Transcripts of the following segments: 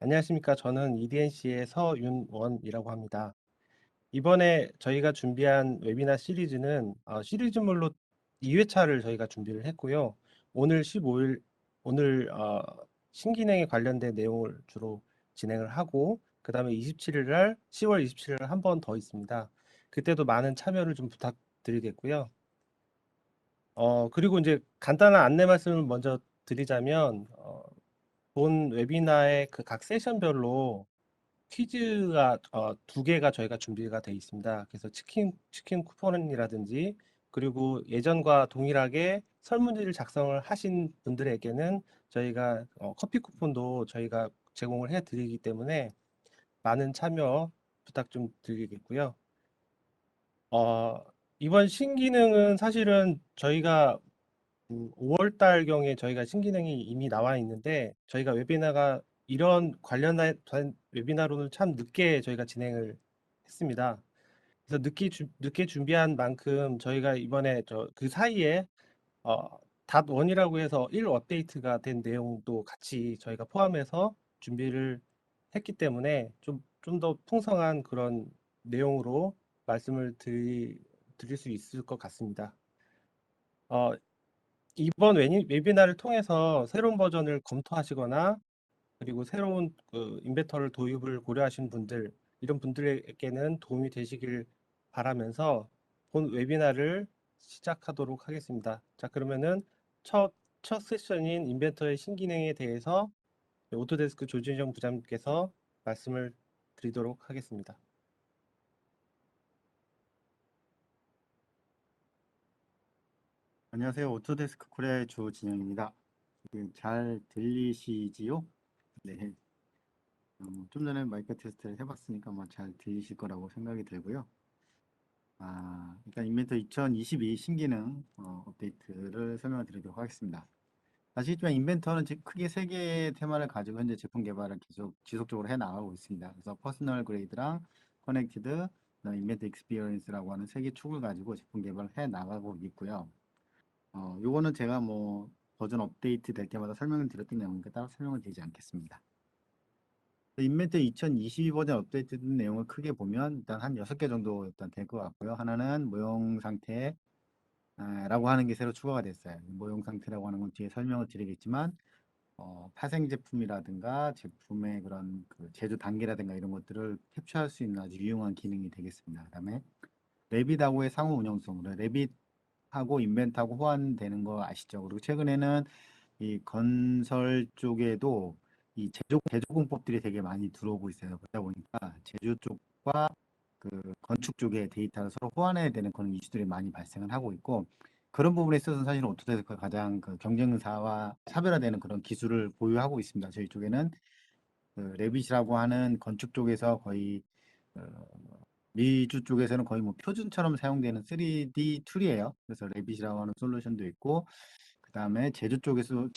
안녕하십니까. 저는 EDNC의 서윤원이라고 합니다. 이번에 저희가 준비한 웨비나 시리즈는 시리즈물로 2회차를 저희가 준비를 했고요. 오늘 15일, 오늘 신기능에 관련된 내용을 주로 진행을 하고, 그 다음에 27일 날, 10월 27일 날 한 번 더 있습니다. 그때도 많은 참여를 좀 부탁드리겠고요. 그리고 이제 간단한 안내 말씀을 먼저 드리자면, 본 웨비나의 그 각 세션별로 퀴즈가 두 개가 저희가 준비가 돼 있습니다. 그래서 치킨 쿠폰이라든지 그리고 예전과 동일하게 설문지를 작성을 하신 분들에게는 저희가 커피 쿠폰도 저희가 제공을 해 드리기 때문에 많은 참여 부탁 좀 드리겠고요. 어, 이번 신기능은 사실은 저희가 5월 달경에 저희가 신기능이 이미 나와 있는데 저희가 웨비나가 이런 관련된 웨비나로는 참 늦게 저희가 진행을 했습니다. 그래서 늦게 준비한 만큼 저희가 이번에 그 사이에 어, 닷 원이라고 해서 1 업데이트가 된 내용도 같이 저희가 포함해서 준비를 했기 때문에 좀 더 풍성한 그런 내용으로 말씀을 드릴 수 있을 것 같습니다. 어, 이번 웨비나를 통해서 새로운 버전을 검토하시거나 그리고 새로운 그 인베터를 도입을 고려하신 분들 이런 분들에게는 도움이 되시길 바라면서 본 웨비나를 시작하도록 하겠습니다. 자, 그러면은 첫, 첫 세션인 인벤터의 신기능에 대해서 오토데스크 조진정 부장님께서 말씀을 드리도록 하겠습니다. 안녕하세요. 오토데스크 코리아의 조진영입니다. 잘 들리시지요? 네. 좀 전에 마이크 테스트를 해봤으니까 뭐 잘 들리실 거라고 생각이 들고요. 일단 인벤터 2022 신기능 업데이트를 설명을 드리도록 하겠습니다. 아시겠지만 인벤터는 크게 세 개의 테마를 가지고 현재 제품 개발을 계속 지속적으로 해 나가고 있습니다. 그래서 퍼스널 그레이드랑 커넥티드, 인벤터 익스피리언스라고 하는 세 개 축을 가지고 제품 개발을 해 나가고 있고요. 요거는 제가 뭐 버전 업데이트 될 때마다 설명을 드렸던 내용이니까 따로 설명을 드리지 않겠습니다. 인벤트 2022 버전 업데이트 된 내용을 크게 보면 일단 한 6개 정도 일단 될 것 같고요. 하나는 모형 상태 라고 하는 게 새로 추가가 됐어요. 모형 상태라고 하는 건 뒤에 설명을 드리겠지만 파생 제품이라든가 제품의 그런 그 제조 단계라든가 이런 것들을 캡처할 수 있는 아주 유용한 기능이 되겠습니다. 그다음에 레빗하고의 상호 운영성, 레빗하고 인벤트하고 호환되는 거 아시죠? 그리고 최근에는 이 건설 쪽에도 이 제조공법들이 되게 많이 들어오고 있어요. 그러다 보니까 제조 쪽과 그 건축 쪽의 데이터를 서로 호환해야 되는 그런 이슈들이 많이 발생을 하고 있고 그런 부분에 있어서는 사실은 오토데스크가 가장 그 경쟁사와 차별화되는 그런 기술을 보유하고 있습니다. 저희 쪽에는 그 레빗이라고 하는 건축 쪽에서 거의 어, 미주 쪽에서는 거의 뭐 표준처럼 사용되는 3D 툴이에요. 그래서 레빗이라고 하는 솔루션도 있고 그다음에 제주 쪽에서는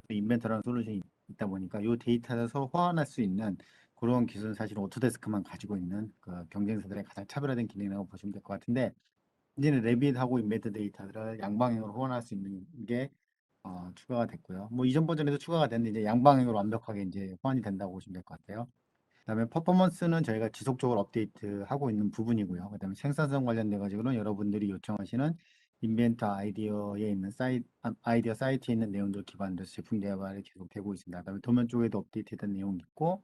또 인벤터라는 솔루션이 있다 보니까 이 데이터를 서로 호환할 수 있는 그런 기술은 사실 오토데스크만 가지고 있는 그 경쟁사들의 가장 차별화된 기능이라고 보시면 될 것 같은데 이제는 레빗하고 인벤터 데이터를 양방향으로 호환할 수 있는 게 추가가 됐고요. 뭐 이전 버전에도 추가가 됐는데 이제 양방향으로 완벽하게 이제 호환이 된다고 보시면 될 것 같아요. 그다음에 퍼포먼스는 저희가 지속적으로 업데이트하고 있는 부분이고요. 그다음에 생산성 관련돼 가지고는 여러분들이 요청하시는 인벤터 아이디어에 있는 아이디어 사이트에 있는 내용들 기반으로 제품 개발이 계속되고 있습니다. 그다음에 도면 쪽에도 업데이트된 내용이 있고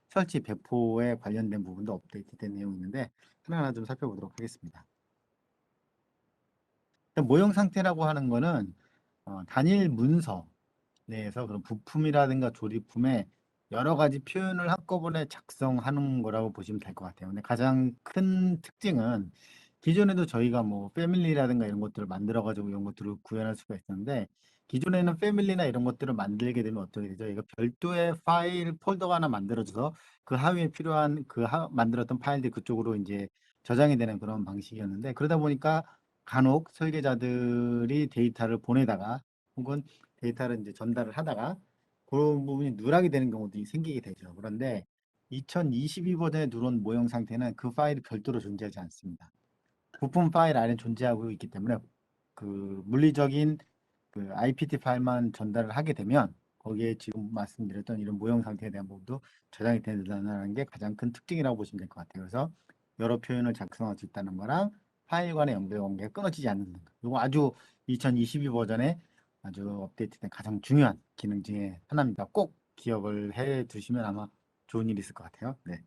설치 배포에 관련된 부분도 업데이트된 내용이 있는데 하나하나 좀 살펴보도록 하겠습니다. 일단 모형 상태라고 하는 거는 단일 문서 내에서 그런 부품이라든가 조립품에 여러 가지 표현을 한꺼번에 작성하는 거라고 보시면 될 것 같아요. 근데 가장 큰 특징은 기존에도 저희가 뭐 패밀리라든가 이런 것들을 만들어 가지고 이런 것들을 구현할 수가 있었는데 기존에는 패밀리나 이런 것들을 만들게 되면 어떻게 되죠? 이거 별도의 파일 폴더가 하나 만들어져서 그 하위에 필요한 만들었던 파일들 그쪽으로 이제 저장이 되는 그런 방식이었는데 그러다 보니까 간혹 설계자들이 데이터를 보내다가 혹은 데이터를 이제 전달을 하다가 그런 부분이 누락이 되는 경우도 생기게 되죠. 그런데 2022 버전의 누런 모형 상태는 그 파일이 별도로 존재하지 않습니다. 부품 파일 안에 존재하고 있기 때문에 그 물리적인 그 IPT 파일만 전달을 하게 되면 거기에 지금 말씀드렸던 이런 모형 상태에 대한 부분도 저장이 된다는 게 가장 큰 특징이라고 보시면 될 것 같아요. 그래서 여러 표현을 작성할 수 있다는 거랑 파일 간의 연결 관계가 끊어지지 않는 거. 이거 아주 2022 버전에 아주 업데이트된 가장 중요한 기능 중에 하나입니다. 꼭 기억을 해 두시면 아마 좋은 일이 있을 것 같아요. 네.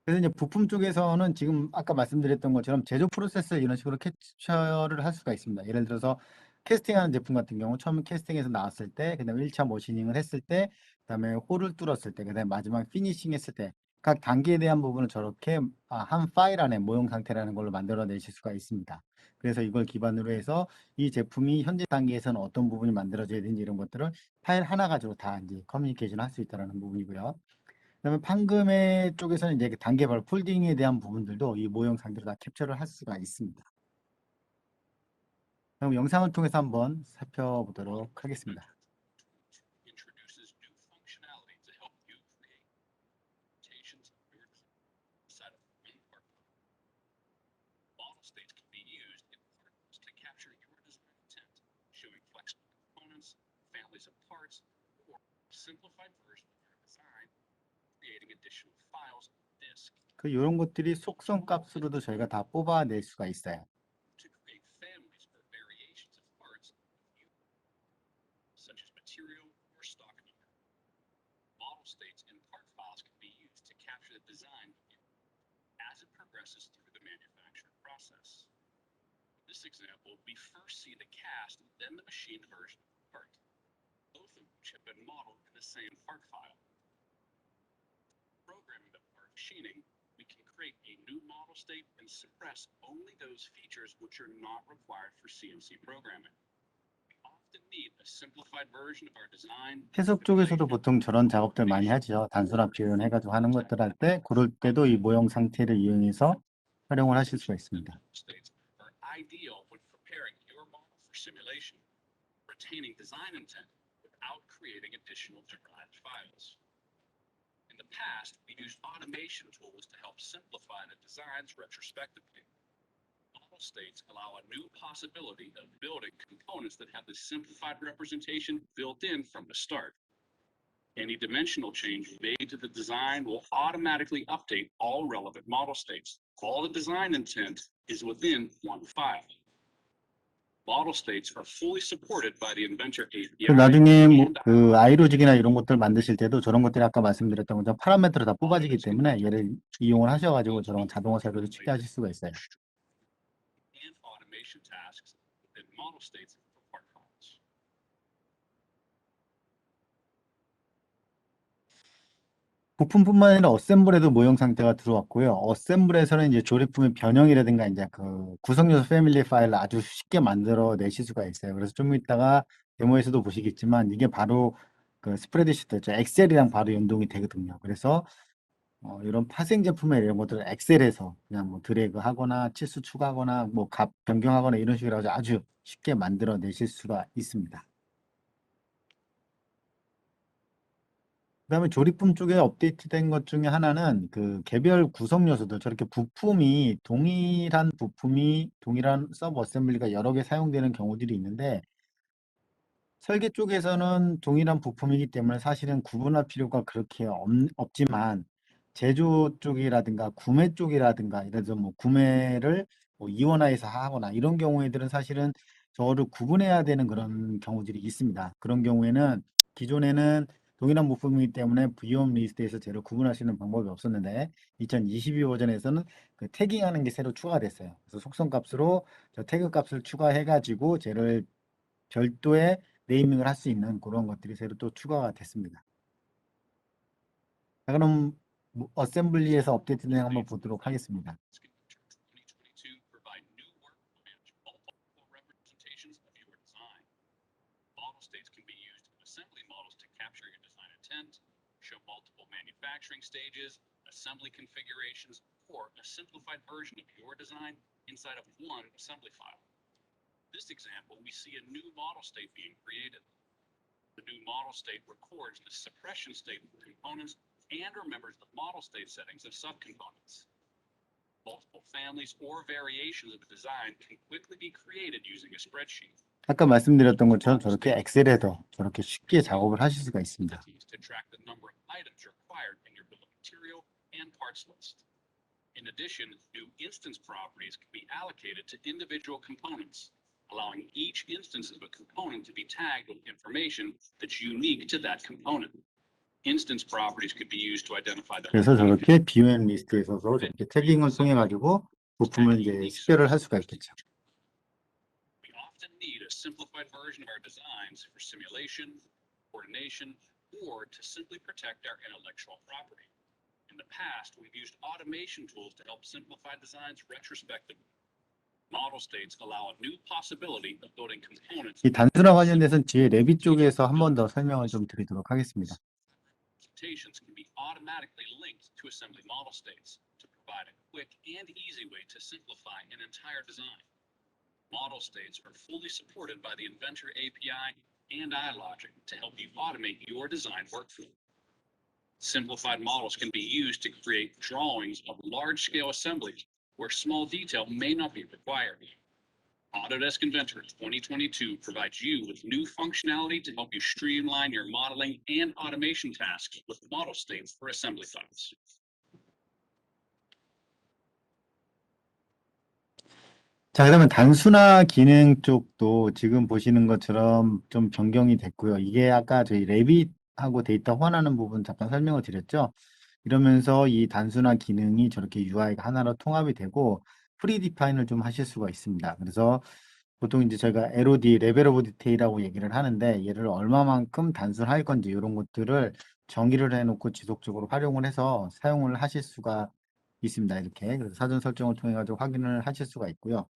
그래서 이제 부품 쪽에서는 지금 아까 말씀드렸던 것처럼 제조 프로세스를 이런 식으로 캡처를 할 수가 있습니다. 예를 들어서 캐스팅하는 제품 같은 경우 처음 캐스팅해서 나왔을 때, 그다음에 1차 머시닝을 했을 때, 그다음에 홀을 뚫었을 때, 그다음에 마지막 피니싱 했을 때 각 단계에 대한 부분을 저렇게 한 파일 안에 모형 상태라는 걸로 만들어내실 수가 있습니다. 그래서 이걸 기반으로 해서 이 제품이 현재 단계에서는 어떤 부분이 만들어져야 되는지 이런 것들을 파일 하나 가지고 다 이제 커뮤니케이션 할 수 있다는 부분이고요. 그다음에 판금의 쪽에서는 이제 그 단계별 폴딩에 대한 부분들도 이 모형 상태로 다 캡처를 할 수가 있습니다. 그럼 영상을 통해서 한번 살펴보도록 하겠습니다. introduces new functionality to help you create presentations of your set of part model states can be used in particles to capture your design intent, showing flexible components, families of parts, or simplified version of your design, creating additional files on disk 이런 것들이 속성 값으로도 저희가 다 뽑아낼 수가 있어요. to create families or variations of parts such as material or stock number. Model states and part files can be used to capture the design as it progresses through the manufacturing process. In this example, we first see the cast, then the machined version of the part, both of which have been modeled in the same part file. Programming the part machining, we can create a new model state and suppress only those features which are not required for CNC programming. We often need a simplified version of our design. 해석 쪽에서도 보통 저런 작업들 많이 하죠. 단순한 표현 해가지고 하는 것들 할 때, 그럴 때도 이 모형 상태를 이용해서 활용을 하실 수가 있습니다. States are ideal when preparing your model for simulation, retaining design intent without creating additional derived files. In the past, we used automation tools to help simplify the designs retrospectively. Model states allow a new possibility of building components that have the simplified representation built in from the start. Any dimensional change made to the design will automatically update all relevant model states. All the design intent is within one file. Model states are fully supported by the Inventor API. 나중에 그 아이로직이나 이런 것들 만드실 때도 저런 것들이 아까 말씀드렸던 것처럼 파라미터로 다 뽑아지기 때문에 얘를 이용을 하셔가지고 저런 자동화 자료를 취재하실 수가 있어요. And automation tasks within model states for part files. 부품뿐만 아니라 어셈블에도 모형 상태가 들어왔고요. 어셈블에서는 이제 조립품의 변형이라든가 이제 그 구성 요소 패밀리 파일을 아주 쉽게 만들어 내실 수가 있어요. 그래서 좀 이따가 데모에서도 보시겠지만 이게 바로 그 스프레드시트, 엑셀이랑 바로 연동이 되거든요. 그래서 이런 파생 제품에 이런 것들을 엑셀에서 그냥 뭐 드래그 하거나 치수 추가하거나 뭐 값 변경하거나 이런 식으로 아주 쉽게 만들어 내실 수가 있습니다. 그다음에 조립품 쪽에 업데이트된 것 중에 하나는 그 개별 구성 요소들 저렇게 부품이 동일한 서브 어셈블리가 여러 개 사용되는 경우들이 있는데 설계 쪽에서는 동일한 부품이기 때문에 사실은 구분할 필요가 그렇게 없지만 제조 쪽이라든가 구매 쪽이라든가 예를 들어서 뭐 구매를 뭐 이원화해서 하거나 이런 경우에들은 사실은 저를 구분해야 되는 그런 경우들이 있습니다. 그런 경우에는 기존에는 동일한 부품이기 때문에 비용 리스트에서 쟤를 구분할 수 있는 방법이 없었는데 2022 버전에서는 그 태깅하는 게 새로 추가가 됐어요. 그래서 속성 값으로 저 태그 값을 추가해가지고 쟤를 별도의 네이밍을 할 수 있는 그런 것들이 새로 또 추가가 됐습니다. 자, 그럼 어셈블리에서 업데이트된 거 한번 보도록 하겠습니다. 2022 provide new workflow multiple representations of your design. Model states can be used in assembly models to capture your design intent, show multiple manufacturing stages, assembly configurations, or a simplified version of your design inside of one assembly file. In this example, we see a new model state being created. The new model state records the suppression state of components and remembers the model state settings of subcomponents. Multiple families or variations of the design can quickly be created using a spreadsheet. 아까 말씀드렸던 것처럼 저렇게 엑셀에도 저렇게 쉽게 작업을 하실 수가 있습니다. to track the number of items required in your bill of material and parts list. In addition, new instance properties can be allocated to individual components, allowing each instance of a component to be tagged with information that's unique to that component. Instance properties could be used to identify the 그래서 저렇게 BOM 리스트에 있어서 저렇게 태깅을 통해 가지고 부품을 이제 식별을 할 수가 있겠죠. We often need a simplified version of our designs for simulation, coordination, or to simply protect our intellectual property. In the past, we've used automation tools to help simplify designs retrospectively. Model states allow a new possibility of building components. 이 단순화 관련돼서는 뒤에 레빗 쪽에서 한 번 더 설명을 좀 드리도록 하겠습니다. Representations can be automatically linked to assembly model states to provide a quick and easy way to simplify an entire design. Model states are fully supported by the Inventor API and iLogic to help you automate your design workflow. Simplified models can be used to create drawings of large-scale assemblies where small detail may not be required. Autodesk Inventor 2022 provides you with new functionality to help you streamline your modeling and automation tasks with model states for assembly files. 자, 그러면 단순화 기능 쪽도 지금 보시는 것처럼 좀 변경이 됐고요. 이게 아까 저희 레빗하고 데이터 호환하는 부분 잠깐 설명을 드렸죠. 이러면서 이 단순화 기능이 저렇게 UI가 하나로 통합이 되고 프리디파인을 좀 하실 수가 있습니다. 그래서 보통 이제 저희가 LOD, 레벨 오브 디테일이라고 얘기를 하는데 얘를 얼마만큼 단순할 건지 이런 것들을 정의를 해놓고 지속적으로 활용을 해서 사용을 하실 수가 있습니다. 이렇게 그래서 사전 설정을 통해 가지고 확인을 하실 수가 있고요.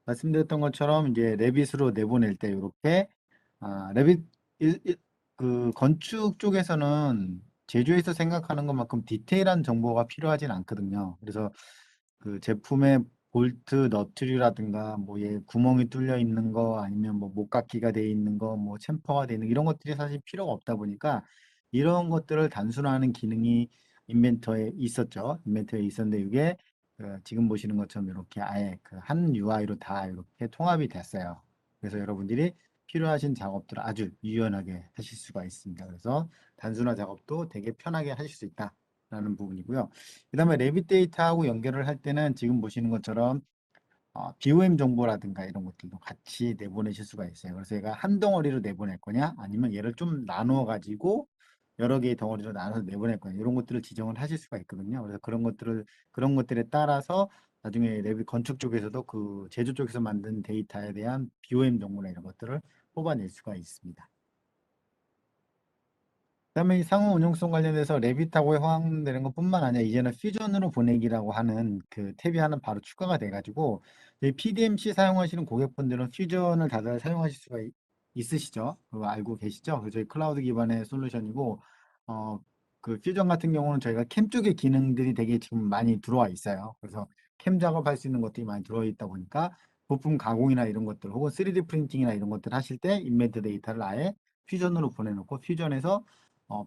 말씀드렸던 것처럼 이제 레빗으로 내보낼 때 이렇게 레빗 그 건축 쪽에서는 제조에서 생각하는 것만큼 디테일한 정보가 필요하진 않거든요. 그래서 그 제품의 볼트, 너트류라든가 뭐 얘 구멍이 뚫려 있는 거 아니면 뭐 목각기가 돼 있는 거, 뭐 챔퍼가 돼 있는 거, 이런 것들이 사실 필요가 없다 보니까 이런 것들을 단순화하는 기능이 인벤터에 있었죠. 인벤터에 있었는데 이게 지금 보시는 것처럼 이렇게 아예 그 한 UI로 다 이렇게 통합이 됐어요. 그래서 여러분들이 필요하신 작업들을 아주 유연하게 하실 수가 있습니다. 그래서 단순화 작업도 되게 편하게 하실 수 있다라는 부분이고요. 그 다음에 레빗 데이터하고 연결을 할 때는 지금 보시는 것처럼 BOM 정보라든가 이런 것들도 같이 내보내실 수가 있어요. 그래서 얘가 한 덩어리로 내보낼 거냐 아니면 얘를 좀 나누어 가지고 여러 개의 덩어리로 나눠서 내보낼 거냐 이런 것들을 지정을 하실 수가 있거든요. 그래서 그런 것들에 따라서 나중에 레빗 건축 쪽에서도 그 제조 쪽에서 만든 데이터에 대한 BOM 정보나 이런 것들을 뽑아낼 수가 있습니다. 그다음에 이 상호 운용성 관련해서 레빗하고 호환되는 것뿐만 아니라 이제는 퓨전으로 보내기라고 하는 그 탭이 하나 바로 추가가 돼가지고 PDMC 사용하시는 고객분들은 퓨전을 다들 사용하실 수가 있으시죠? 그거 알고 계시죠? 그 저희 클라우드 기반의 솔루션이고 그 퓨전 같은 경우는 저희가 캠 쪽의 기능들이 되게 지금 많이 들어와 있어요. 그래서 캠 작업할 수 있는 것들이 많이 들어와 있다 보니까 부품 가공이나 이런 것들 혹은 3D 프린팅이나 이런 것들 하실 때 인벤트 데이터를 아예 퓨전으로 보내놓고 퓨전에서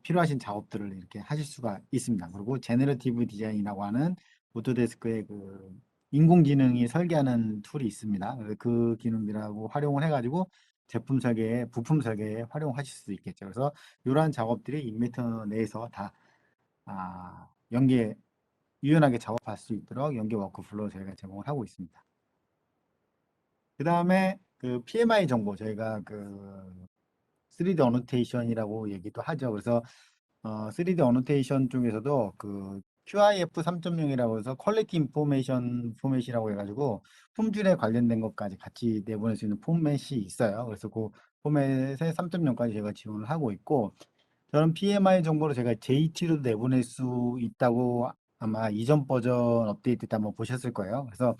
필요하신 작업들을 이렇게 하실 수가 있습니다. 그리고 제너러티브 디자인이라고 하는 오토데스크의 그 인공지능이 설계하는 툴이 있습니다. 그래서 그 기능들하고 활용을 해가지고 제품 설계에, 부품 설계에 활용하실 수 있겠죠. 그래서 이러한 작업들이 인벤터 내에서 다 유연하게 작업할 수 있도록 연계 워크플로우 저희가 제공을 하고 있습니다. 그 다음에 그 PMI 정보 저희가 그 3D 어노테이션이라고 얘기도 하죠. 그래서 3D 어노테이션 중에서도 그 QIF 3.0이라고 해서 퀄리티 인포메이션 포맷이라고 해가지고 품질에 관련된 것까지 같이 내보낼 수 있는 포맷이 있어요. 그래서 그 포맷의 3.0까지 제가 지원을 하고 있고 저는 PMI 정보를 제가 JT로도 내보낼 수 있다고 아마 이전 버전 업데이트 때 한번 보셨을 거예요. 그래서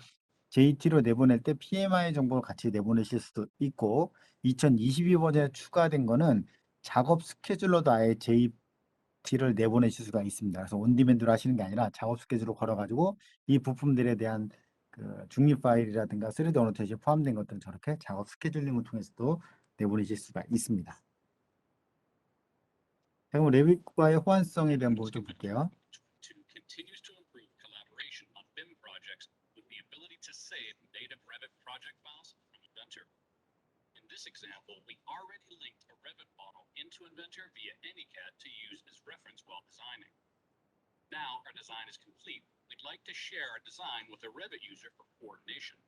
JT로 내보낼 때 PMI 정보를 같이 내보내실 수도 있고 2022 버전에 추가된 거는 작업 스케줄러도 아예 JT를 내보내실 수가 있습니다. 그래서 온디맨드로 하시는 게 아니라 작업 스케줄로 걸어가지고 이 부품들에 대한 그 중립 파일이라든가 3D 어노테이션 포함된 것들은 저렇게 작업 스케줄링을 통해서도 내보내실 수가 있습니다. 그럼 레빗과의 호환성에 대한 부분 좀 볼게요. Continues to improve collaboration on BIM projects with the ability to save native Revit project files from Inventor. In this Inventor via AnyCAD to use as reference while designing. Now our design is complete. We'd like to share our design with a Revit user for coordination.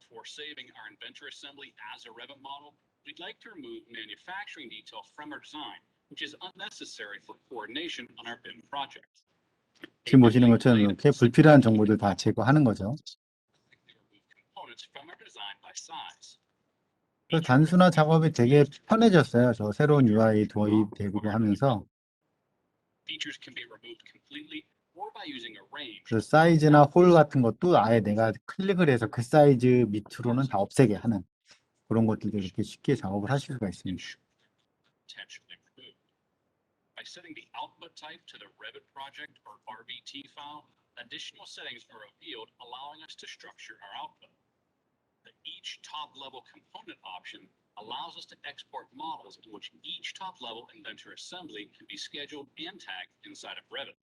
Before saving our Inventor assembly as a Revit model, we'd like to remove manufacturing detail from our design, which is unnecessary for coordination on our BIM project. 지금 보시는 것처럼 이렇게 불필요한 정보들 다 제거하는 거죠. Remove components from our design by size. 그래서 단순화 작업이 되게 편해졌어요. 저 새로운 UI 도입되고 하면서 Features can be removed completely or by using a range. 그 사이즈나 홀 같은 것도 아예 내가 클릭을 해서 그 사이즈 밑으로는 다 없애게 하는 그런 것들도 이렇게 쉽게 작업을 하실 수가 있습니다. Potentially removed. By setting the output type to the Revit project or RVT file, additional settings are revealed, allowing us to structure our output. Each top-level component option allows us to export models in which each top-level Inventor assembly can be scheduled and tagged inside of Revit.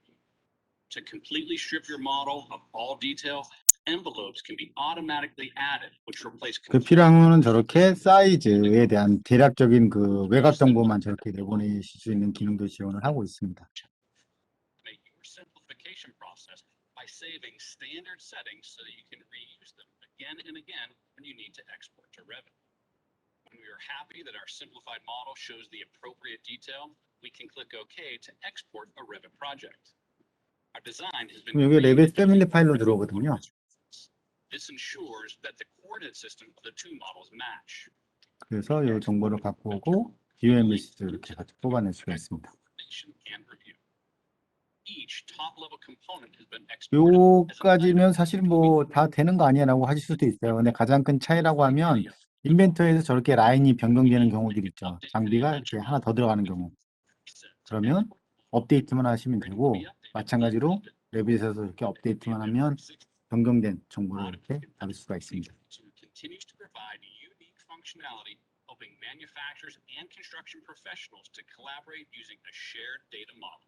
To completely strip your model of all detail, envelopes can be automatically added, which replace 그 필요하면은 저렇게 사이즈에 대한 대략적인 그 외곽 정보만 저렇게 내보내실 수 있는 기능도 지원을 하고 있습니다. make your simplification process by saving standard settings so that you can reuse them again and again when you need to export to Revit. When we are happy that our simplified model shows the appropriate detail, we can click OK to export a Revit project. Our design has been 그럼 여기 레빗 created 패밀리 using 파일로 Revit 들어오거든요. coordinates. This ensures that the coordinate system of the two models match. 그래서 이 정보를 갖고 오고 뷰 앤 리스트 이렇게 같이 뽑아낼 수가 있습니다. Coordination and review. Each top-level component has been exported as a 요까지면 사실 뭐 다 되는 거 아니야라고 하실 수도 있어요. 근데 가장 큰 차이라고 하면 인벤터에서 저렇게 라인이 변경되는 경우들이 있죠. 장비가 이렇게 하나 더 들어가는 경우. 그러면 업데이트만 하시면 되고 마찬가지로 레빗에서 이렇게 업데이트만 하면 변경된 정보를 이렇게 받을 수가 있습니다. continues to provide unique functionality, helping manufacturers and construction professionals to collaborate using a shared data model.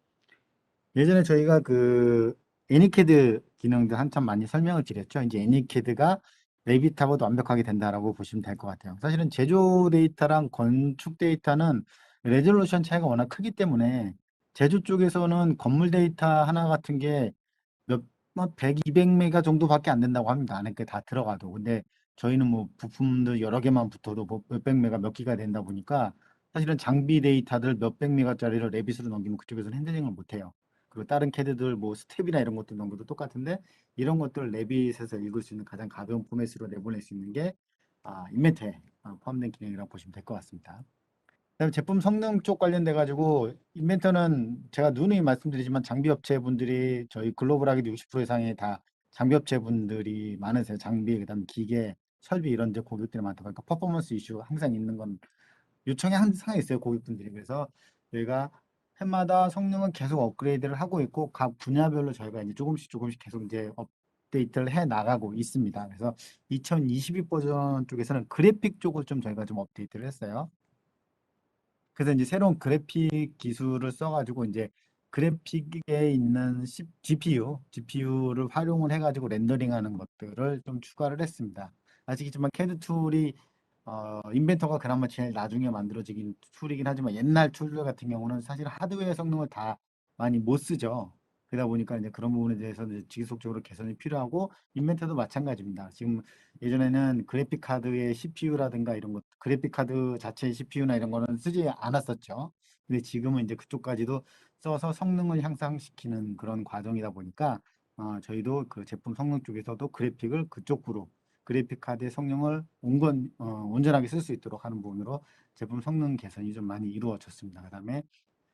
예전에 저희가 그 애니캐드 기능도 한참 많이 설명을 드렸죠. 이제 애니캐드가 레빗하고도 완벽하게 된다라고 보시면 될 것 같아요. 사실은 제조 데이터랑 건축 데이터는 레졸루션 차이가 워낙 크기 때문에 제조 쪽에서는 건물 데이터 하나 같은 게 몇, 100, 200메가 정도밖에 안 된다고 합니다. 안에 게 다 들어가도. 근데 저희는 뭐 부품들 여러 개만 붙어도 뭐 몇백 메가 몇 기가 된다 보니까 사실은 장비 데이터들 몇백 메가짜리를 레빗으로 넘기면 그쪽에서는 핸들링을 못 해요. 그리고 다른 캐드들 뭐 스텝이나 이런 것들 넘겨도 똑같은데 이런 것들 레빗에서 읽을 수 있는 가장 가벼운 포맷으로 내보낼 수 있는 게 인벤터에 포함된 기능이라고 보시면 될 것 같습니다. 그다음에 제품 성능 쪽 관련돼 가지고 인벤터는 제가 누누이 말씀드리지만 장비 업체 분들이 저희 글로벌하게도 60% 이상의 다 장비 업체 분들이 많으세요. 장비 그다음 기계 설비 이런 데 고객들이 많다 보니까 퍼포먼스 이슈 항상 있는 건 요청이 항상 있어요. 고객분들이. 그래서 저희가 해마다 성능은 계속 업그레이드를 하고 있고 각 분야별로 저희가 이제 조금씩 계속 이제 업데이트를 해 나가고 있습니다. 그래서 2022 버전 쪽에서는 그래픽 쪽을 좀 저희가 좀 업데이트를 했어요. 그래서 이제 새로운 그래픽 기술을 써가지고 이제 그래픽에 있는 GPU를 활용을 해가지고 렌더링하는 것들을 좀 추가를 했습니다. 아시겠지만 CAD 툴이 인벤터가 그나마 제일 나중에 만들어지긴 툴이긴 하지만 옛날 툴들 같은 경우는 사실 하드웨어 성능을 다 많이 못 쓰죠. 그러다 보니까 이제 그런 부분에 대해서는 지속적으로 개선이 필요하고 인벤터도 마찬가지입니다. 지금 예전에는 그래픽 카드의 CPU라든가 이런 것, 그래픽 카드 자체의 CPU나 이런 거는 쓰지 않았었죠. 근데 지금은 이제 그쪽까지도 써서 성능을 향상시키는 그런 과정이다 보니까 저희도 그 제품 성능 쪽에서도 그래픽을 그쪽으로 그래픽 카드의 성능을 온전하게 쓸 수 있도록 하는 부분으로 제품 성능 개선이 좀 많이 이루어졌습니다. 그다음에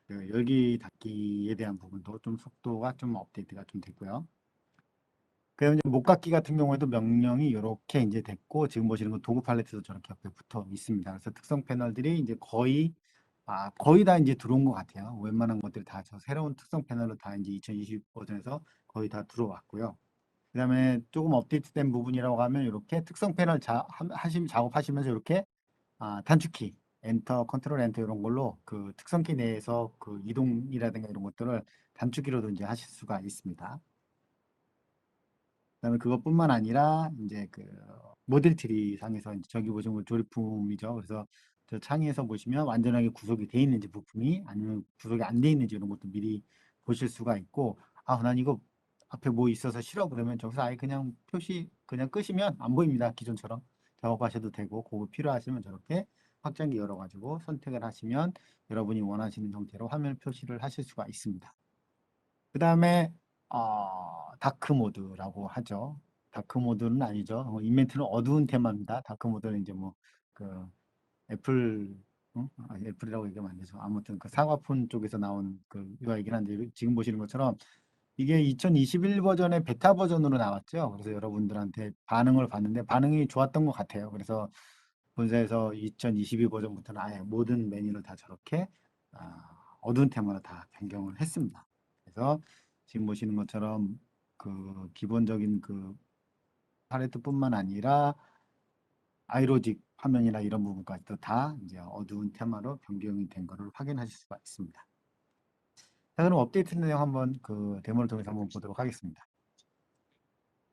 그 열기 닫기에 대한 부분도 좀 속도가 좀 업데이트가 좀 됐고요. 그다음에 이제 목깎기 같은 경우에도 명령이 이렇게 이제 됐고 지금 보시는 건 도구 팔레트도 저렇게 옆에 붙어 있습니다. 그래서 특성 패널들이 이제 거의 다 이제 들어온 것 같아요. 웬만한 것들이 다 저 새로운 특성 패널로 다 이제 2020 버전에서 거의 다 들어왔고요. 그다음에 조금 업데이트된 부분이라고 하면 이렇게 특성 패널 작업하시면서 이렇게 단축키 엔터, 컨트롤 엔터 이런 걸로 그 특성키 내에서 그 이동이라든가 이런 것들을 단축키로도 이제 하실 수가 있습니다. 그다음에 그것뿐만 아니라 이제 그 모델 트리 상에서 이제 저기 보시면 조립품이죠. 그래서 저 창에서 보시면 완전하게 구속이 돼 있는지 부품이 아니면 구속이 안 돼 있는지 이런 것도 미리 보실 수가 있고, 난 이거 앞에 뭐 있어서 싫어 그러면 저기서 아예 그냥 표시 그냥 끄시면 안 보입니다. 기존처럼 작업하셔도 되고, 그거 필요하시면 저렇게 확장기 열어가지고 선택을 하시면 여러분이 원하시는 형태로 화면 표시를 하실 수가 있습니다. 그 다음에 다크 모드라고 하죠. 다크 모드는 아니죠. 인벤트는 어두운 테마입니다. 다크 모드는 이제 뭐 그 애플, 애플이라고 얘기하면 안 되죠. 아무튼 그 사과폰 쪽에서 나온 그 UI이긴 한데, 지금 보시는 것처럼 이게 2021 버전의 베타 버전으로 나왔죠. 그래서 여러분들한테 반응을 봤는데 반응이 좋았던 것 같아요. 그래서 본사에서 2022 버전부터는 아예 모든 메뉴를 다 저렇게 어두운 테마로 다 변경을 했습니다. 그래서 지금 보시는 것처럼 그 기본적인 그 팔레트뿐만 아니라 아이로직 화면이나 이런 부분까지도 다 이제 어두운 테마로 변경이 된 것을 확인하실 수가 있습니다. 자, 그럼 업데이트 내용 한번 그 데모를 통해서 한번 보도록 하겠습니다.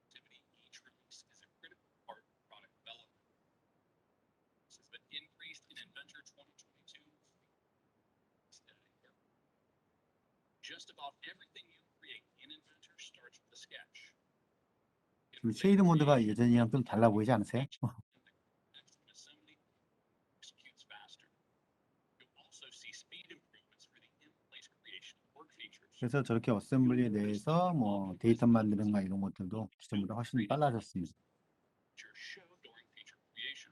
Activity each release is a critical part of product development. This has been increased in Inventor 2022. Just about everything you create in Inventor starts with a sketch. 지금 쉐이드 모드가 예전이랑 좀 달라 보이지 않으세요? Assembly executes faster. You'll also see speed improvements for the in-place creation of work features. 그래서 저렇게 어셈블리에 대해서 뭐 데이터 만드는 거 이런 것들도 기존보다 훨씬 빨라졌습니다. Features show during feature creation.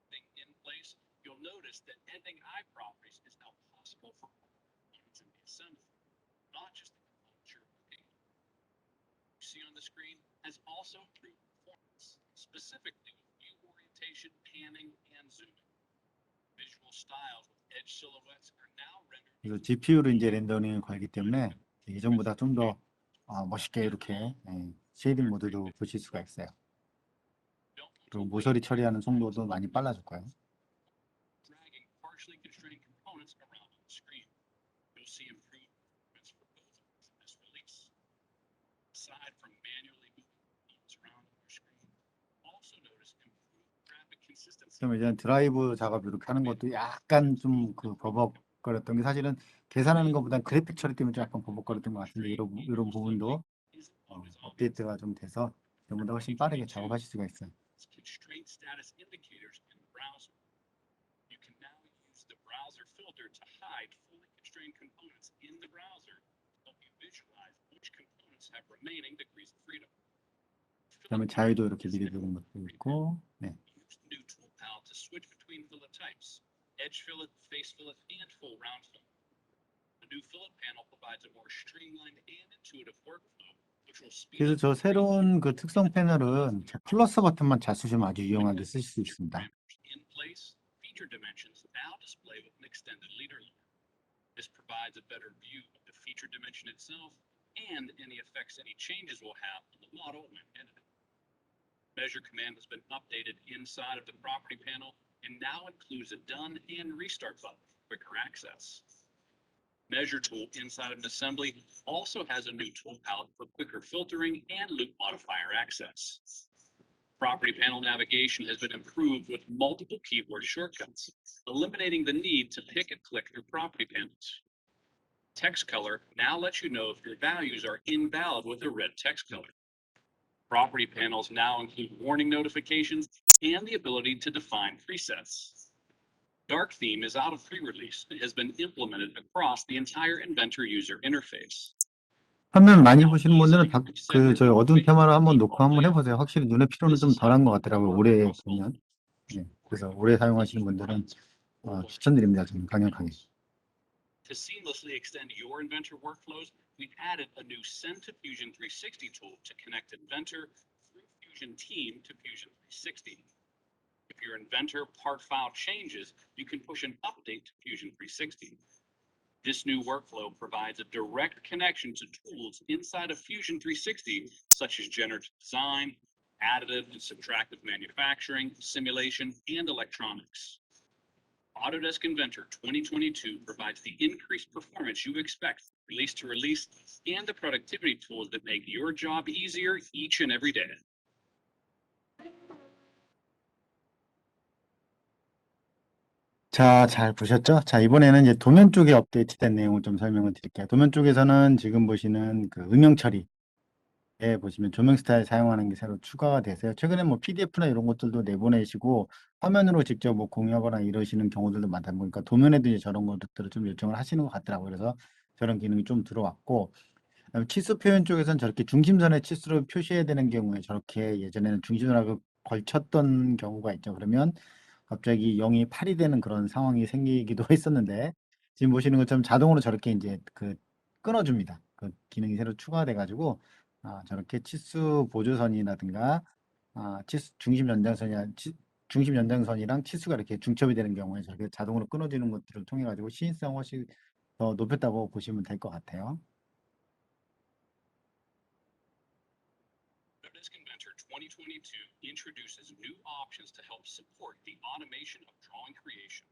Being in place, you'll notice that editing eye properties is now possible for all components in the assembly, not just the components you're working on. You see on the screen has also improved performance, specifically with view orientation, panning, and zooming. Visual styles with edge silhouettes are now rendered. 그래서 GPU로 이제 렌더링을 걸기 때문에 예전보다 좀 더 멋있게 이렇게 쉐이딩 모드도 보실 수가 있어요. 그리고 모서리 처리하는 속도도 많이 빨라질 거예요. Dragging partially constrained components around on the screen. You'll see improved performance for both of these in this release. Aside from manually moving components around on your screen, also notice improved graphic consistency. 그럼 이제 드라이브 작업 이렇게 하는 것도 약간 좀 그 버벅거렸던 게, 사실은 계산하는 것보다는 그래픽 처리 때문에 좀 약간 버벅거렸던 것 같은데, 이런 부분도 업데이트가 좀 돼서 전보다 훨씬 빠르게 작업하실 수가 있어요. Constraint status indicators in the browser. You can now use the browser filter to hide fully constrained components in the browser to help you visualize which components have remaining degrees of freedom. 그다음에 자유도 이렇게 미리 두는 것도 있고, 네. Use new tool palette to switch between fillet types: edge fillet, face fillet, and full round fillet. The new fillet panel provides a more streamlined and intuitive workflow, which will speed 그래서 up 저 새로운 그 특성 패널은 저 플러스 버튼만 잘 쓰시면 아주 유용하게 쓰실 수 있습니다. in place. Feature dimensions now display with an extended leader line. This provides a better view of the feature dimension itself and any effects any changes will have on the model when edited. Measure command has been updated inside of the property panel and now includes a done and restart button for quicker access. Measure tool inside of an assembly also has a new tool palette for quicker filtering and loop modifier access. Property panel navigation has been improved with multiple keyboard shortcuts, eliminating the need to pick and click through property panels. Text color now lets you know if your values are invalid with a red text color. Property panels now include warning notifications and the ability to define presets. Dark theme is out of pre-release and has been implemented across the entire Inventor user interface. 화면 많이 보시는 분들은 저희 어두운 테마를 한번 놓고 한번 해보세요. 확실히 눈의 피로는 좀 덜한 것 같더라고요. 오래 보면. 네, 그래서 오래 사용하시는 분들은 추천드립니다. 저는 강력하게. To seamlessly extend your Inventor workflows, we've added a new Send to Fusion 360 tool to connect Inventor through Fusion Team to Fusion 360. If your Inventor part file changes, you can push an update to Fusion 360. This new workflow provides a direct connection to tools inside of Fusion 360, such as generative design, additive and subtractive manufacturing, simulation, and electronics. Autodesk Inventor 2022 provides the increased performance you expect from release to release and the productivity tools that make your job easier each and every day. 자, 잘 보셨죠? 자, 이번에는 이제 도면 쪽에 업데이트된 내용을 좀 설명을 드릴게요. 도면 쪽에서는 지금 보시는 그 음영 처리에 보시면 조명 스타일 사용하는 게 새로 추가가 돼서요. 최근에 뭐 PDF나 이런 것들도 내보내시고 화면으로 직접 뭐 공유하거나 이러시는 경우들도 많다 보니까 도면에도 이제 저런 것들을 좀 요청을 하시는 것 같더라고요. 그래서 저런 기능이 좀 들어왔고, 그다음에 치수 표현 쪽에서는 저렇게 중심선에 치수를 표시해야 되는 경우에 저렇게 예전에는 중심선하고 걸쳤던 경우가 있죠. 그러면 갑자기 0이 8이 되는 그런 상황이 생기기도 했었는데 지금 보시는 것처럼 자동으로 저렇게 이제 그 끊어줍니다. 그 기능이 새로 추가돼 가지고 저렇게 치수 보조선이라든가 치수 중심 연장선이랑 치수가 이렇게 중첩이 되는 경우에 저렇게 자동으로 끊어지는 것들을 통해 가지고 시인성 훨씬 더 높였다고 보시면 될 것 같아요. Autodesk Inventor 2022 introduces new options to help support the automation of drawing creation.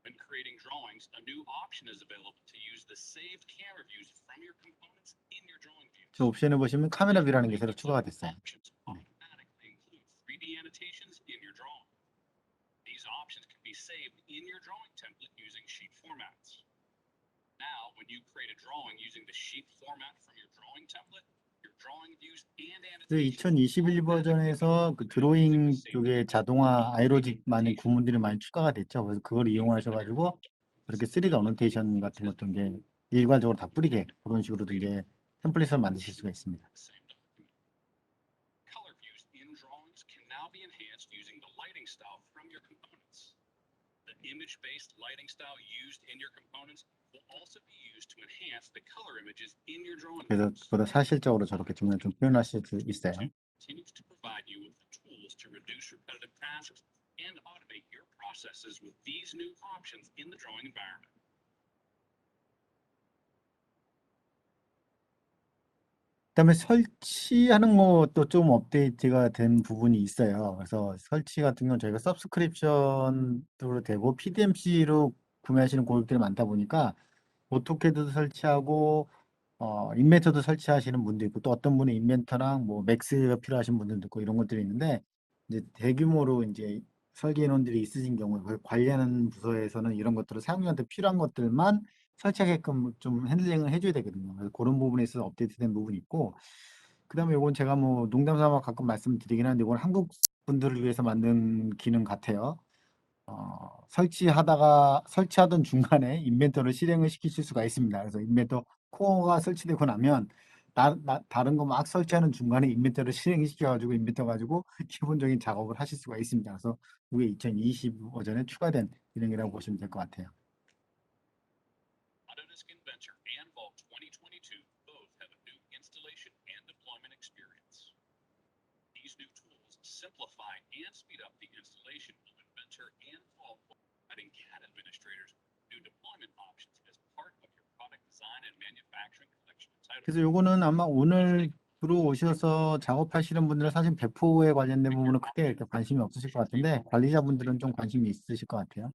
When creating drawings, a new option is available to use the saved camera views from your components in your drawing views. 저 옵션에 보시면 카메라 뷰라는 게 새로 추가가 됐어요. Options automatically include 3D annotations in your drawing. These options can be saved in your drawing template using sheet formats. Now, when you create a drawing using the sheet format from your drawing template, your drawing views and 그 annotations 2021 버전에서 그 드로잉 쪽에 자동화 아이로직 많은 구문들이 많이 추가가 됐죠. 그래서 그걸 이용하셔가지고 그렇게 3D 어노테이션 같은 것도 이제 일괄적으로 다 뿌리게 그런 식으로도 이제 템플릿을 만드실 수가 있습니다. Color views in drawings can now be enhanced using the lighting style from your components. The image-based lighting style used in your components will also be used to enhance the color images in your drawing 그래서 views. 그보다 사실적으로 저렇게 좀 표현하실 수 있어요. Continues to provide you with the tools to reduce repetitive tasks and automate your processes with these new options in the drawing environment. 그다음에 설치하는 것도 좀 업데이트가 된 부분이 있어요. 그래서 설치 같은 경우는 저희가 서브스크립션으로 되고 PDMC로 구매하시는 고객들이 많다 보니까 오토캐드도 설치하고 인벤터도 설치하시는 분도 있고 또 어떤 분은 인벤터랑 뭐 맥스가 필요하신 분들도 있고 이런 것들이 있는데 이제 대규모로 이제 설계 인원들이 있으신 경우에 그걸 관리하는 부서에서는 이런 것들을 사용자한테 필요한 것들만 설치하게끔 좀 핸들링을 해줘야 되거든요. 그래서 그런 부분에 있어서 업데이트된 부분이 있고 그다음에 이건 제가 뭐 농담 삼아 가끔 말씀드리긴 하는데 이건 한국 분들을 위해서 만든 기능 같아요. 설치하던 중간에 인벤터를 실행을 시키실 수가 있습니다. 그래서 인벤터 코어가 설치되고 나면 다른 거 막 설치하는 중간에 인벤터를 실행시켜가지고 인벤터 가지고 기본적인 작업을 하실 수가 있습니다. 그래서 이게 2020 버전에 추가된 기능이라고 보시면 될 것 같아요. Autodesk Inventor and Vault 2022 both have a new installation and deployment experience. These new tools simplify and speed up the installation of Inventor and Vault, providing CAD administrators new deployment options as part of your product design and manufacturing collection entitlement. 그래서 요거는 아마 오늘 들어오셔서 작업하시는 분들은 사실 배포에 관련된 부분은 크게 이렇게 관심이 없으실 것 같은데 관리자분들은 좀 관심이 있으실 것 같아요.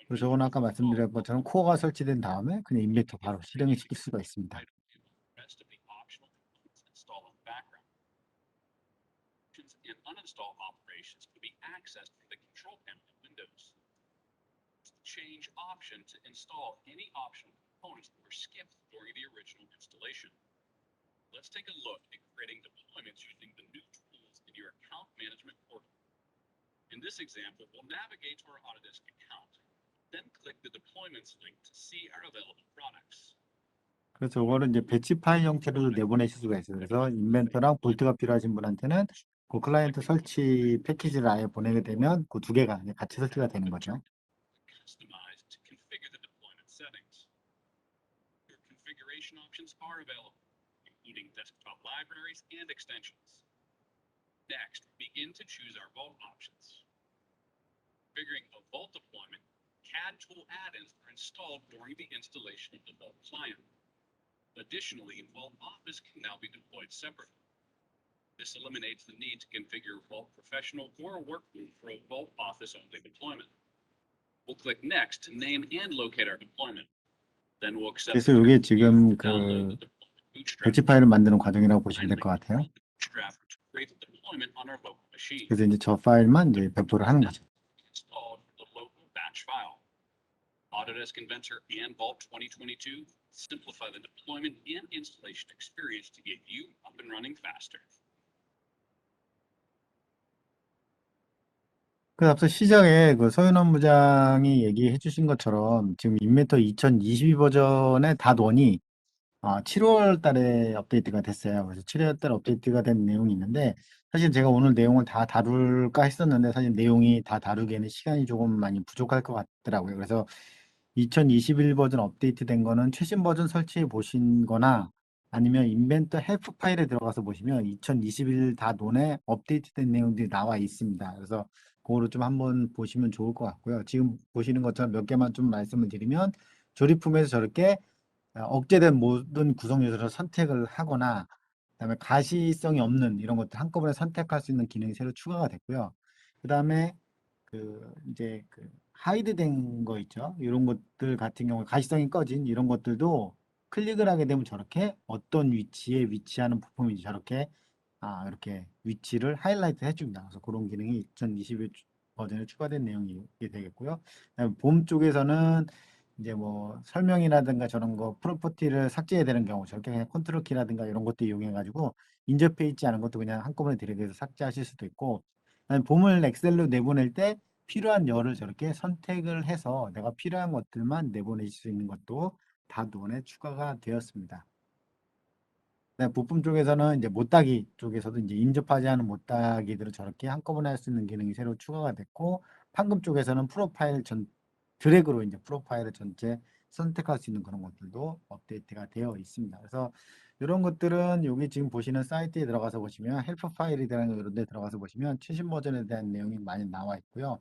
그래서 저건 아까 말씀드린 것처럼 코어가 설치된 다음에 그냥 인벤터 바로 실행을 시킬 수가 있습니다. And uninstall operations can be accessed from the control panel in Windows. Change option to install any optional components that were skipped during the original installation. Let's take a look at creating deployments using the new tools in your account management portal. In this example, we'll navigate to our Autodesk account, then click the deployments link to see our available products. 그래서 이거를 이제 배치 파일 형태로도 내보내실 수가 있어요. 그래서 인벤터랑 볼트가 필요하신 분한테는 그 클라이언트 설치 패키지를 아예 보내게 되면 그 두 개가 같이 설치가 되는 거죠. Customize to configure the deployment settings. Your configuration options are available, including desktop libraries and extensions. Next, begin to choose our Vault options. Configuring a Vault deployment, CAD tool add-ins are installed during the installation of the Vault client. Additionally, Vault Office can now be deployed separately. This eliminates the need to configure Vault Professional or Workgroup for a Vault Office only deployment. We'll click Next to name and locate our deployment. Then we'll accept 그래서 이게 지금 download 그 the deployment bootstrap. 배치 파일을 만드는 과정이라고 보시면 될 것 같아요. Bootstrap to create the deployment on our local machine. 그래서 이제 저 파일만 이제 배포를 하는 거죠. Installed the local batch file. Autodesk Inventor and Vault 2022 simplify the deployment and installation experience to get you up and running faster. 그 앞서 시작에 그 서윤원 부장이 얘기해 주신 것처럼 지금 인벤터 2022 버전의 닷1이 7월 달에 업데이트가 됐어요. 그래서 7월 달 업데이트가 된 내용이 있는데 사실 제가 오늘 내용을 다 다룰까 했었는데 사실 내용이 다 다루기에는 시간이 조금 많이 부족할 것 같더라고요. 그래서 2021 버전 업데이트 된 거는 최신 버전 설치해 보신 거나 아니면 인벤터 헬프 파일에 들어가서 보시면 2021 닷1에 업데이트된 내용들이 나와 있습니다. 그래서 그거를 좀 한번 보시면 좋을 것 같고요. 지금 보시는 것처럼 몇 개만 좀 말씀을 드리면 조립품에서 저렇게 억제된 모든 구성 요소를 선택을 하거나 그다음에 가시성이 없는 이런 것들 한꺼번에 선택할 수 있는 기능이 새로 추가가 됐고요. 그다음에 이제 하이드된 거 있죠. 이런 것들 같은 경우에 가시성이 꺼진 이런 것들도 클릭을 하게 되면 저렇게 어떤 위치에 위치하는 부품인지 저렇게 이렇게 위치를 하이라이트 해줍니다. 그래서 그런 기능이 2021 버전에 추가된 내용이 되겠고요. 그다음에 봄 쪽에서는 이제 뭐 설명이라든가 저런 거 프로퍼티를 삭제해야 되는 경우 저렇게 그냥 컨트롤 키라든가 이런 것도 이용해 가지고 인접해 있지 않은 것도 그냥 한꺼번에 드래그해서 삭제하실 수도 있고 그다음에 봄을 엑셀로 내보낼 때 필요한 열을 저렇게 선택을 해서 내가 필요한 것들만 내보낼 수 있는 것도 다 논에 추가가 되었습니다. 네, 부품 쪽에서는 이제 못따기 쪽에서도 이제 인접하지 않은 못따기들을 저렇게 한꺼번에 할 수 있는 기능이 새로 추가가 됐고 판금 쪽에서는 프로파일 드래그로 이제 프로파일을 전체 선택할 수 있는 그런 것들도 업데이트가 되어 있습니다. 그래서 이런 것들은 여기 지금 보시는 사이트에 들어가서 보시면 헬프 파일이라는 이런 데 들어가서 보시면 최신 버전에 대한 내용이 많이 나와 있고요.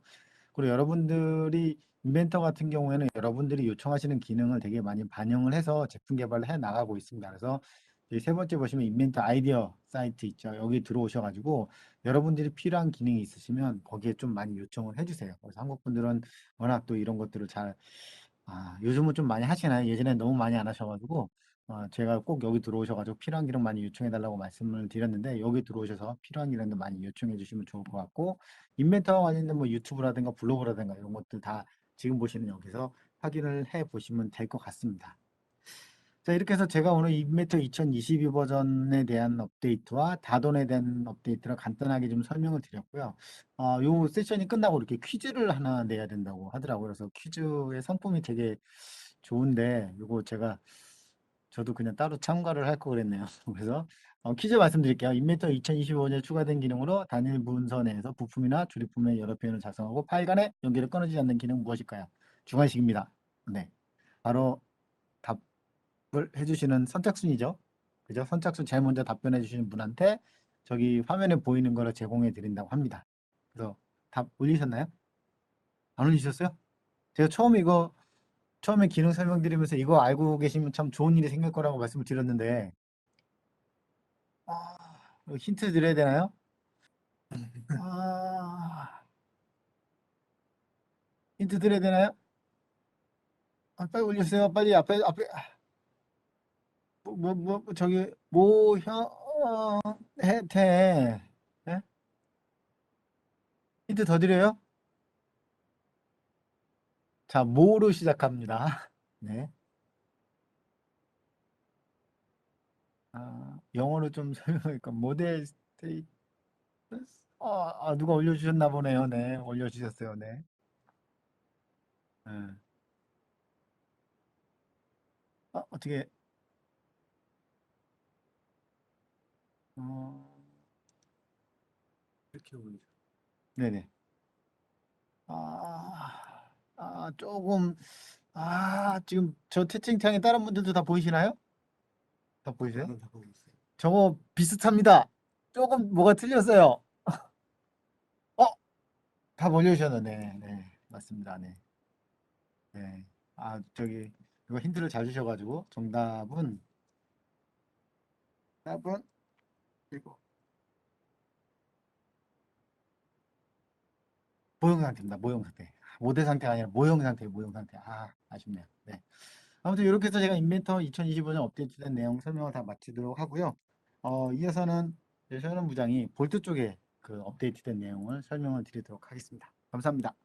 그리고 여러분들이 인벤터 같은 경우에는 여러분들이 요청하시는 기능을 되게 많이 반영을 해서 제품 개발을 해 나가고 있습니다. 그래서 이 세 번째 보시면 인벤터 아이디어 사이트 있죠. 여기 들어오셔가지고 여러분들이 필요한 기능이 있으시면 거기에 좀 많이 요청을 해주세요. 그래서 한국 분들은 워낙 또 이런 것들을 요즘은 좀 많이 하시나요? 예전에 너무 많이 안 하셔가지고 제가 꼭 여기 들어오셔가지고 필요한 기능 많이 요청해달라고 말씀을 드렸는데 여기 들어오셔서 필요한 기능도 많이 요청해 주시면 좋을 것 같고 인벤터와 관련된 뭐 유튜브라든가 블로그라든가 이런 것들 다 지금 보시는 여기서 확인을 해 보시면 될 것 같습니다. 자, 이렇게 해서 제가 오늘 인벤터 2022 버전에 대한 업데이트와 다돈에 대한 업데이트를 간단하게 좀 설명을 드렸고요. 요 세션이 끝나고 이렇게 퀴즈를 하나 내야 된다고 하더라고요. 그래서 퀴즈의 상품이 되게 좋은데, 저도 그냥 따로 참가를 할 거 그랬네요. 그래서 퀴즈 말씀드릴게요. 인벤터 2025년에 추가된 기능으로 단일 문서 내에서 부품이나 조립품의 여러 표현을 작성하고 파일 간의 연결을 끊어지지 않는 기능은 무엇일까요? 주관식입니다. 네, 바로 답을 해주시는 선착순이죠. 그죠? 선착순 제일 먼저 답변해 주시는 분한테 저기 화면에 보이는 거를 제공해 드린다고 합니다. 그래서 답 올리셨나요? 안 올리셨어요? 제가 처음에 기능 설명드리면서 이거 알고 계시면 참 좋은 일이 생길 거라고 말씀을 드렸는데 힌트 드려야 되나요? 아, 힌트 드려야 되나요? 빨리 올려주세요. 빨리 앞에 저기 모형 혜태 네? 힌트 더 드려요? 자, 모로 시작합니다. 네. 영어로 좀 설명하니까 모델 스테이트 누가 올려주셨나 보네요. 네, 올려주셨어요. 네. 네. 어떻게 어, 이렇게 올리죠. 네네. 조금 지금 저 채팅창에 다른 분들도 다 보이시나요? 다 보이세요? 다 보고 있어요. 저거 비슷합니다. 조금 뭐가 틀렸어요. 어, 다 올려주셨네. 네, 맞습니다. 네. 네. 저기 이거 힌트를 잘 주셔가지고 답은 이거 모형 상태입니다. 모형 상태. 모델 상태가 아니라 모형 상태, 모형 상태. 아쉽네요. 네. 아무튼 이렇게 해서 제가 인벤터 2025년 업데이트된 내용 설명을 다 마치도록 하고요. 이어서는 최현원 부장이 볼트 쪽에 그 업데이트된 내용을 설명을 드리도록 하겠습니다. 감사합니다.